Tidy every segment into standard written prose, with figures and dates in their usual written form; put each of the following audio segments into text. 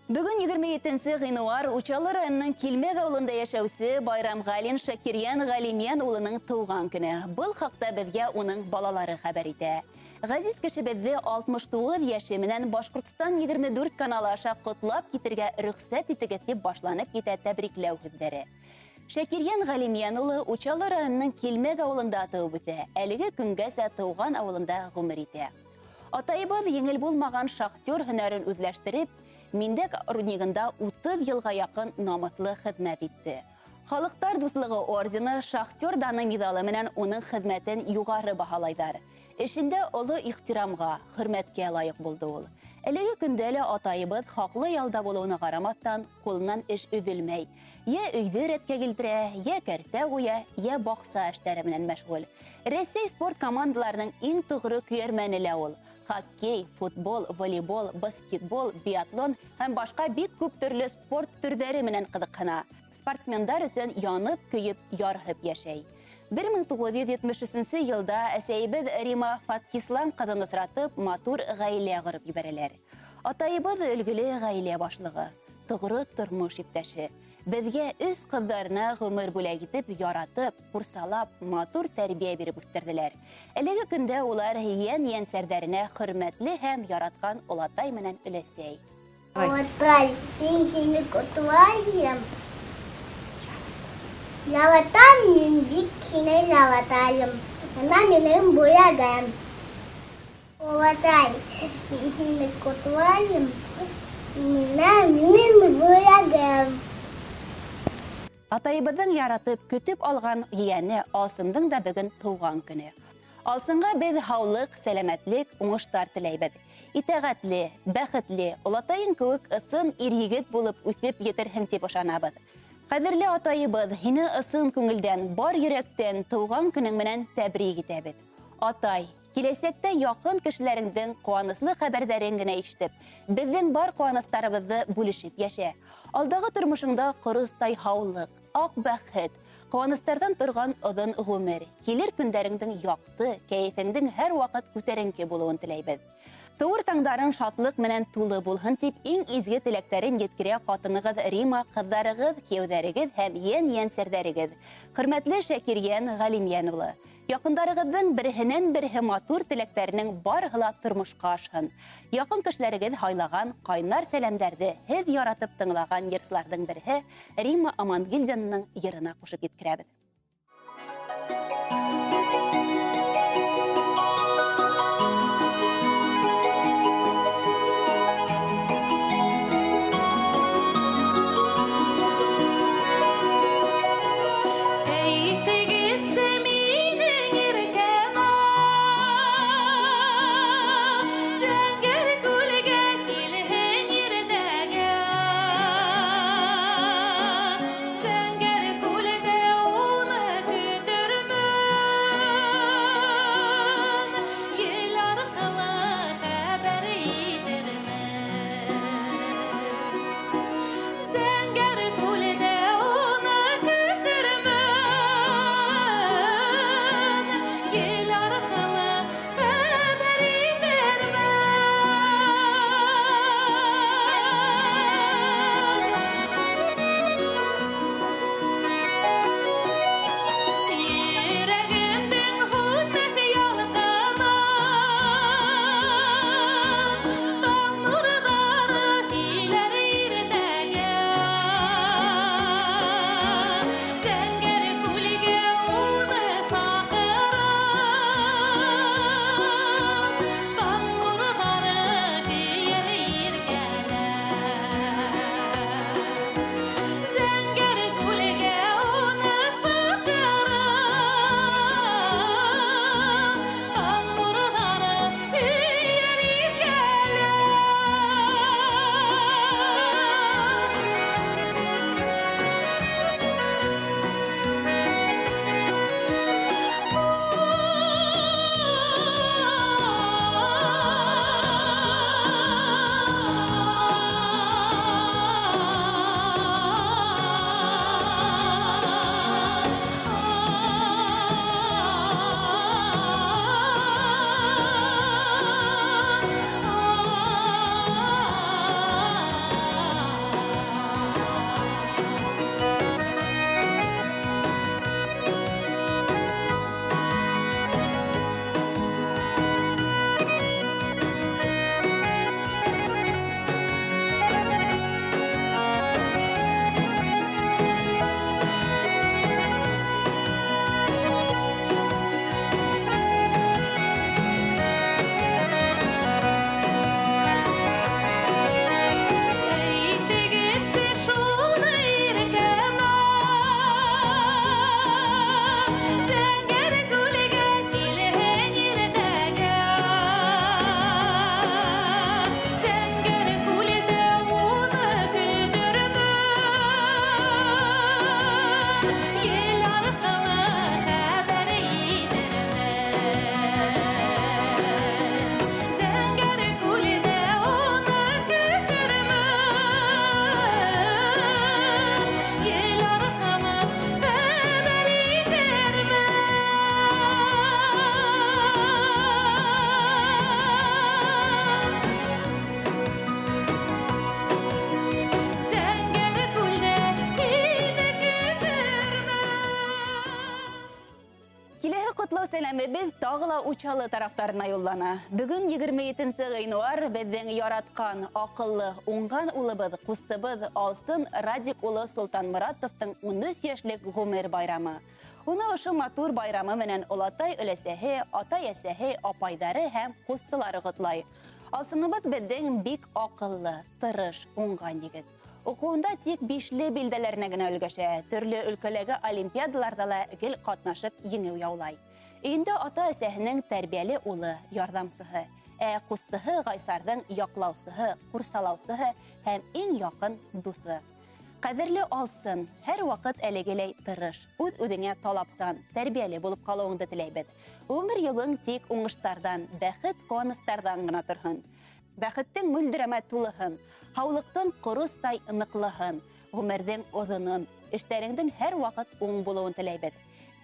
Бүгін 27-сі ғинуар Учалы районының Килмек ауылында яшәүсе Байрамғалин Шакирьян Галимян улының туған күні. Бұл хақта бізге оның балалары хәбәр итә. Ғазиз кешебезде 69 яшы менән Башкортстан 24 каналы аша котлап китергә рөхсәт итегез дип башланып китә тәбрикләү һүзләре. Шакирьян Галимян улы Учалы районының Килмек ауылында туып үтә. Әлеге көнгәсә туган авылында гомер итә. Атайыбыз еңел булмаган шахтер һөнәрен үзләштереп, Миндек руднигында 30 елга якын намыслы хезмәт итте. Халыктар дуслыгы ордены, шахтер даны медалы менән уның хезмәтен югары баһалайдар. Эшендә олы ихтирамга, хөрмәткә лаек булды ул. Әлеге көндә лә атайыбыз хаклы ялда булуына карамастан, кулыннан эш үзелмәй. Я өйдә рәткә килтерә, я кәртә куя, я бакса эшләре белән мәшгуль. Россия спорт командаларының иң тугры көйәрмәне лә ул. Хоккей, футбол, волейбол, баскетбол, биатлон һәм башка бик күп төрле спорт төрләре менән кызыксына. Спортсмендар өчен янып, көйеп, ярһып яшәй. 1973 елда әсәйбез Рима Фаткислан кызын осратып, матур гаилә корып ибәрәләр. Атайыбыз өлгеле гаилә башлыгы, тугры тормыш иптәше. Безгә үз кызларына гомер бүләк итеп, яратып, курсалап, матур тәрбия биреп үстерделәр. Әлеге көндә улар янсәрдәренә хөрмәтле һәм яраткан олатай менән өләсәй. Олатай, мин сине котлыйм. Ялатам, мин бик сине ялатайым. Ана минем буягам. Олатай, мин сине котлыйм. Минем буягам. Атайыбызның яратып, көтеп алган ияне Алсындың да бүген туган көне. Алсынга без һаулык, сәламәтлек, уңыштар теләйбез. Итәгатьле, бәхетле, олатайың кебек ысын ир-егет булып үсеп етерһең дип ышанабыз. Кадерле атайыбыз, һине ысын күңелдән, бар йөрәктән туган көнең менән тәбрик итәбез. Атай, киләсәктә якын кешеләреңнең куанычлы хәбәрдәрен генә ишетеп, безнең бар куанычларыбызны бүлешеп яшә. Алдагы тормышыңда корыстай һаулык, ак бәхет, куанычлардан торган озын гомер, килер көндәреңнең якты, кәефеңнең һәр вакыт күтәренке булуын теләйбез. Туыр таңдарың шатлык менән тулы булһын дип, иң изге теләкләрен yetkерә хатыныгыз Рима, кызларыгыз, кияүләрегез һәм янсәрдәрегез. Хөрмәтле Шакирьян Галимян улы, якындарыгызның берһеннән-берһе матур теләкләренең барыһы ла тормышка ашһын. Якын кешеләрегез хайлаган кайнар сәламнәрне һез яратып тыңлаган йырсларның бере Рима Амангилдинның йырына кушып yetkерәбез. сәләмебез тагыла Учалы тарафтарына юллана. Бүген 27 гыйнвар безнең яраткан, акыллы, уңган улыбыз, кустыбыз Алсын Радик улы Солтанмуратовтың 13 яшьлек гомер байрамы. Уны ошо матур байрамы менән олатай өләсәһе, атай-әсәһе, апайдары һәм кустылары котлай. Алсыныбыз безнең бик акыллы, тырыш, уңган егет. Укуында тик 5ле билдәләренә генә өлгәшә, төрле өлкәләге олимпиадаларда ла гел катнашып еңү яулай. Инде ата-әсәһенең тәрбияле улы, ярдәмсыһы, кустыһы Гайсарның яклаусыһы, курсалаусыһы һәм иң якын дусы. Кадерле Алсын, һәр вакыт әлегеләй тырыш, үз-үзеңә талапсан, тәрбияле булып калуыңды теләйбез. Өмер юлың тик уңыштардан, бәхет куаныстардан гына торһын. Бәхеттең мөлдерәмә тулыһын, һаулыктың корыстай ныклыһын, гомердең озынын, эшләреңдең һәр вакыт уң булуын теләйбез.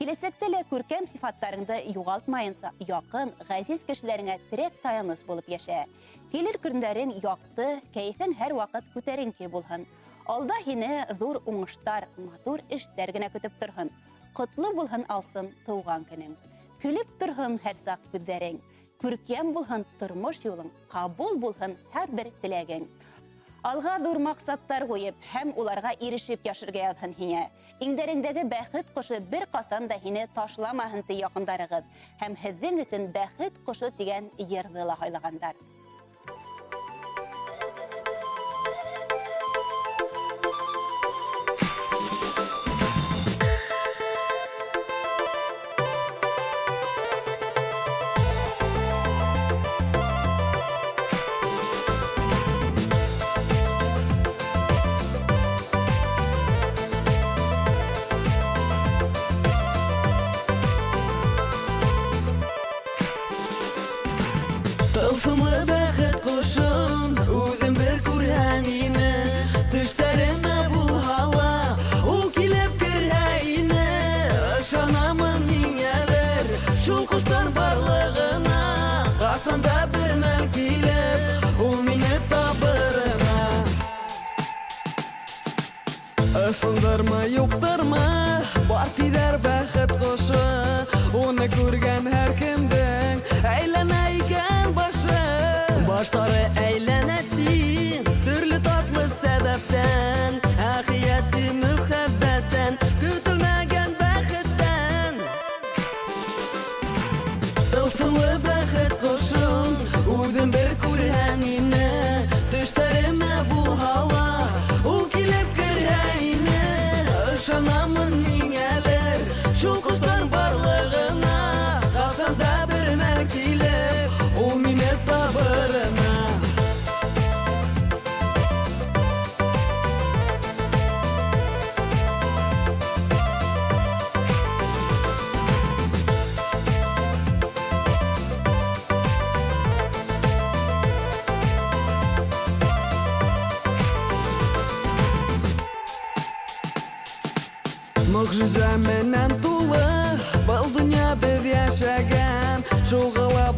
Киләсәктә лә күркәм сифаттарыңды югалтмайынса, якын, газиз кешеләреңә терәк таяныс булып яшә. Килер көндәрең якты, кәефең һәр вакыт күтәренке булһын. Алда һине зур уңыштар, матур эшләр генә көтеп торһын. Котлы булһын Алсын туган көнең. Күлеп торһын һәр сак күзләрең. Күркәм булһын тормыш юлың, кабул булһын һәр бер теләгең. Алга зур максаттар куеп һәм уларга ирешеп яшәргә язһын һиңә. Иңдәреңдәге бәхет кошы бер касан да һине ташламаһын ти якындарыгыз һәм һезнең өчен бәхет кошы дигән йырны ла хайлагандар. Тылсымлы бәхет кошын, үзем бер күргән ине. Төшләремә булһала, ул килеп керә ине. Ышанамын ниңәлер, шул коштан барлыгына. Касанда бер мәл килеп, ул мине табырына. Ысындырма, юктырма, бар тирәр бәхет кошы. Уны күргән һәр кемдең әйләнә икән башы. Баштары әйләнә тин, төрле татлы сәбәптән. Әхияти мөхәббәттән, көтелмәгән бәхеттән. Тылсымлы бәхет кошын, үзем бер күргән ине. Төшләремә булһала, ул килеп керә ине. Ышанамын ниңәлер, шул коштан барлыгына. Касанда бер мәл килеп, ул мине табырына. Мөгъҗизә менән тулы, был дөнья без яшәгән. Шугыла